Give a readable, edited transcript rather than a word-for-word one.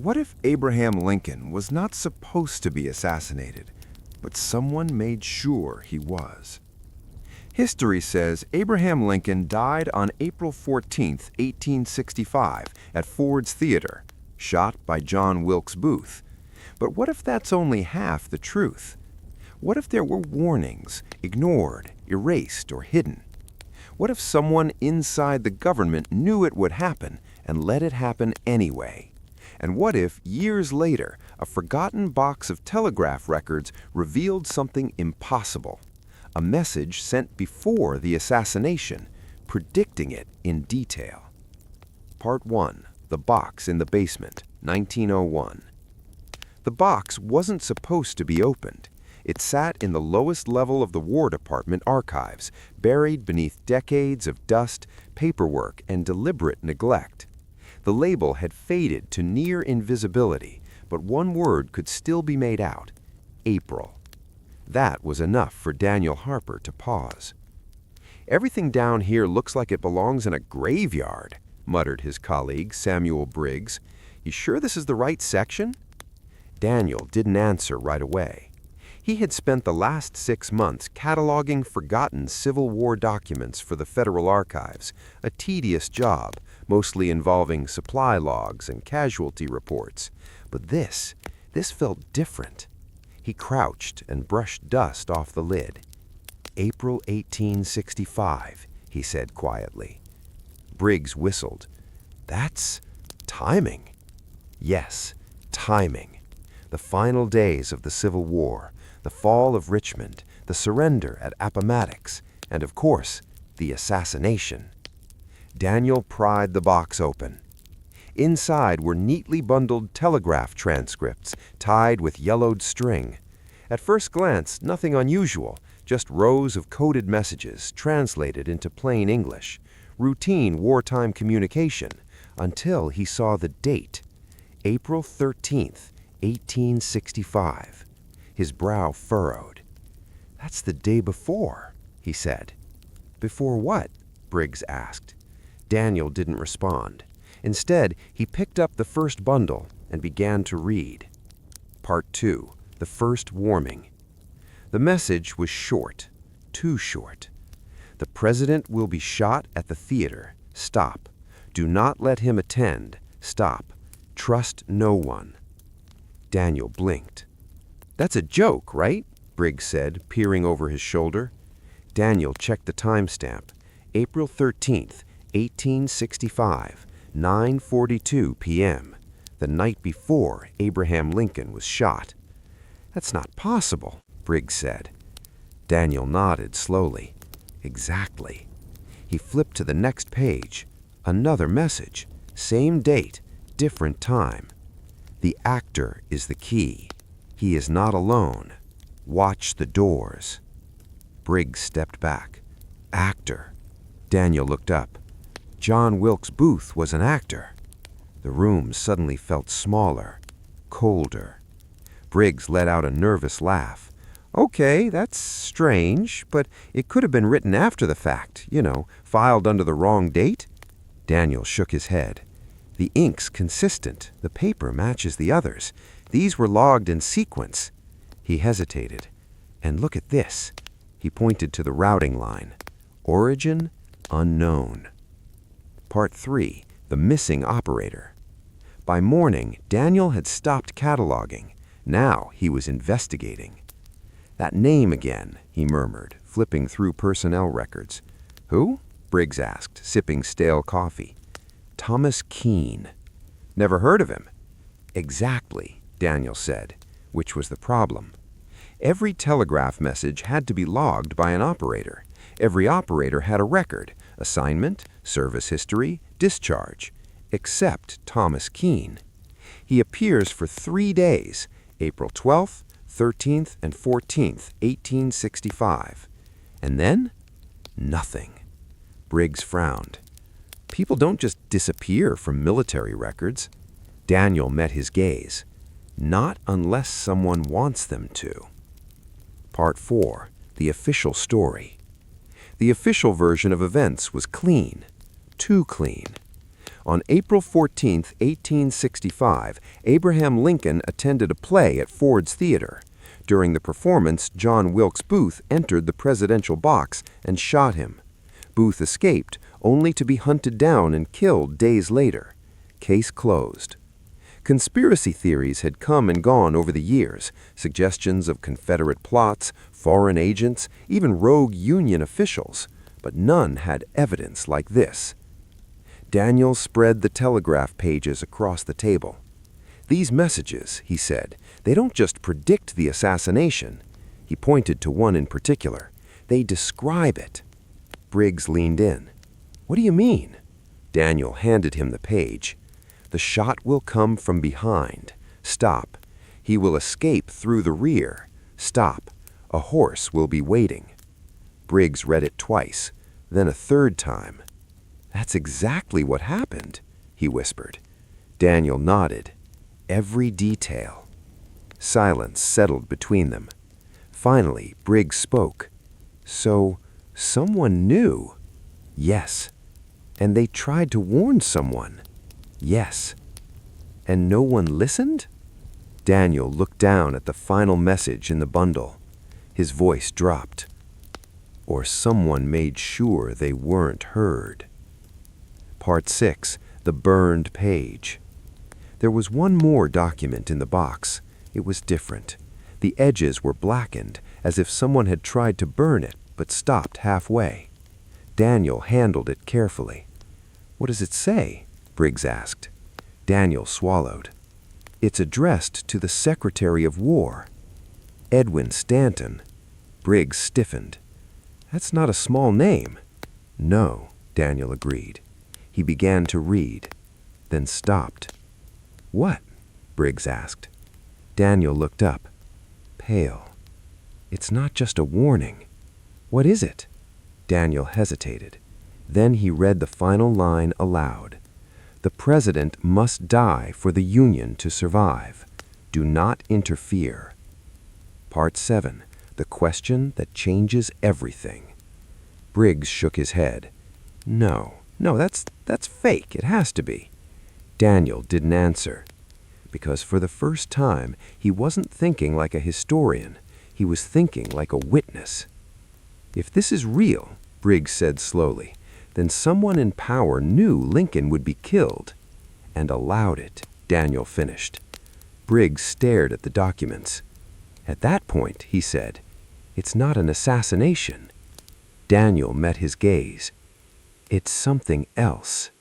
What if Abraham Lincoln was not supposed to be assassinated, but someone made sure he was? History says Abraham Lincoln died on April 14, 1865, at Ford's Theater, shot by John Wilkes Booth. But what if that's only half the truth? What if there were warnings, ignored, erased, or hidden? What if someone inside the government knew it would happen and let it happen anyway? And what if, years later, a forgotten box of telegraph records revealed something impossible? A message sent before the assassination, predicting it in detail. Part 1. The Box in the Basement, 1901. The box wasn't supposed to be opened. It sat in the lowest level of the War Department archives, buried beneath decades of dust, paperwork, and deliberate neglect. The label had faded to near invisibility, but one word could still be made out: April. That was enough for Daniel Harper to pause. "Everything down here looks like it belongs in a graveyard," muttered his colleague, Samuel Briggs. "You sure this is the right section?" Daniel didn't answer right away. He had spent the last 6 months cataloging forgotten Civil War documents for the Federal Archives, a tedious job, mostly involving supply logs and casualty reports. But this felt different. He crouched and brushed dust off the lid. "April 1865, he said quietly. Briggs whistled. "That's timing." Yes, timing. The final days of the Civil War, the fall of Richmond, the surrender at Appomattox, and of course, the assassination. Daniel pried the box open. Inside were neatly bundled telegraph transcripts tied with yellowed string. At first glance, nothing unusual, just rows of coded messages translated into plain English, routine wartime communication, until he saw the date, April 13th, 1865. His brow furrowed. "That's the day before," he said. "Before what?" Briggs asked. Daniel didn't respond. Instead, he picked up the first bundle and began to read. Part 2. The First Warning. The message was short, too short. "The president will be shot at the theater. Stop. Do not let him attend. Stop. Trust no one." Daniel blinked. "That's a joke, right?" Briggs said, peering over his shoulder. Daniel checked the timestamp. April 13th, 1865. 9:42 p.m., the night before Abraham Lincoln was shot. "That's not possible," Briggs said. Daniel nodded slowly. "Exactly." He flipped to the next page. Another message. Same date, different time. "The actor is the key. He is not alone. Watch the doors." Briggs stepped back. "Actor." Daniel looked up. John Wilkes Booth was an actor. The room suddenly felt smaller, colder. Briggs let out a nervous laugh. "Okay, that's strange, but it could have been written after the fact, filed under the wrong date." Daniel shook his head. "The ink's consistent. The paper matches the others. These were logged in sequence." He hesitated. "And look at this." He pointed to the routing line. "Origin unknown." Part 3. The Missing Operator. By morning, Daniel had stopped cataloging. Now he was investigating. "That name again," he murmured, flipping through personnel records. "Who?" Briggs asked, sipping stale coffee. "Thomas Keene." "Never heard of him." "Exactly," Daniel said, which was the problem. Every telegraph message had to be logged by an operator. Every operator had a record, assignment, service history, discharge, except Thomas Keene. He appears for 3 days, April 12th, 13th, and 14th, 1865. And then, nothing. Briggs frowned. People don't just disappear from military records. Daniel met his gaze. Not unless someone wants them to. Part 4. The Official Story. The official version of events was clean. Too clean. On April 14, 1865, Abraham Lincoln attended a play at Ford's Theater. During the performance, John Wilkes Booth entered the presidential box and shot him. Booth escaped, only to be hunted down and killed days later. Case closed. Conspiracy theories had come and gone over the years, suggestions of Confederate plots, foreign agents, even rogue Union officials, but none had evidence like this. Daniel spread the telegraph pages across the table. "These messages," he said, "they don't just predict the assassination." He pointed to one in particular. "They describe it." Briggs leaned in. "What do you mean?" Daniel handed him the page. "The shot will come from behind. Stop. He will escape through the rear. Stop. A horse will be waiting." Briggs read it twice, then a third time. "That's exactly what happened," he whispered. Daniel nodded. Every detail. Silence settled between them. Finally, Briggs spoke. "So, someone knew?" "Yes." "And they tried to warn someone?" "Yes." "And no one listened?" Daniel looked down at the final message in the bundle. His voice dropped. "Or someone made sure they weren't heard." Part 6. The Burned Page. There was one more document in the box. It was different. The edges were blackened, as if someone had tried to burn it, but stopped halfway. Daniel handled it carefully. "What does it say?" Briggs asked. Daniel swallowed. "It's addressed to the Secretary of War." "Edwin Stanton." Briggs stiffened. "That's not a small name." "No," Daniel agreed. He began to read, then stopped. "What?" Briggs asked. Daniel looked up. Pale. "It's not just a warning." "What is it?" Daniel hesitated. Then he read the final line aloud. "The President must die for the Union to survive. Do not interfere." Part 7. The Question That Changes Everything. Briggs shook his head. No, that's fake. It has to be." Daniel didn't answer. Because for the first time, he wasn't thinking like a historian. He was thinking like a witness. "If this is real," Briggs said slowly, "then someone in power knew Lincoln would be killed." "And allowed it," Daniel finished. Briggs stared at the documents. "At that point," he said, "it's not an assassination." Daniel met his gaze. "It's something else."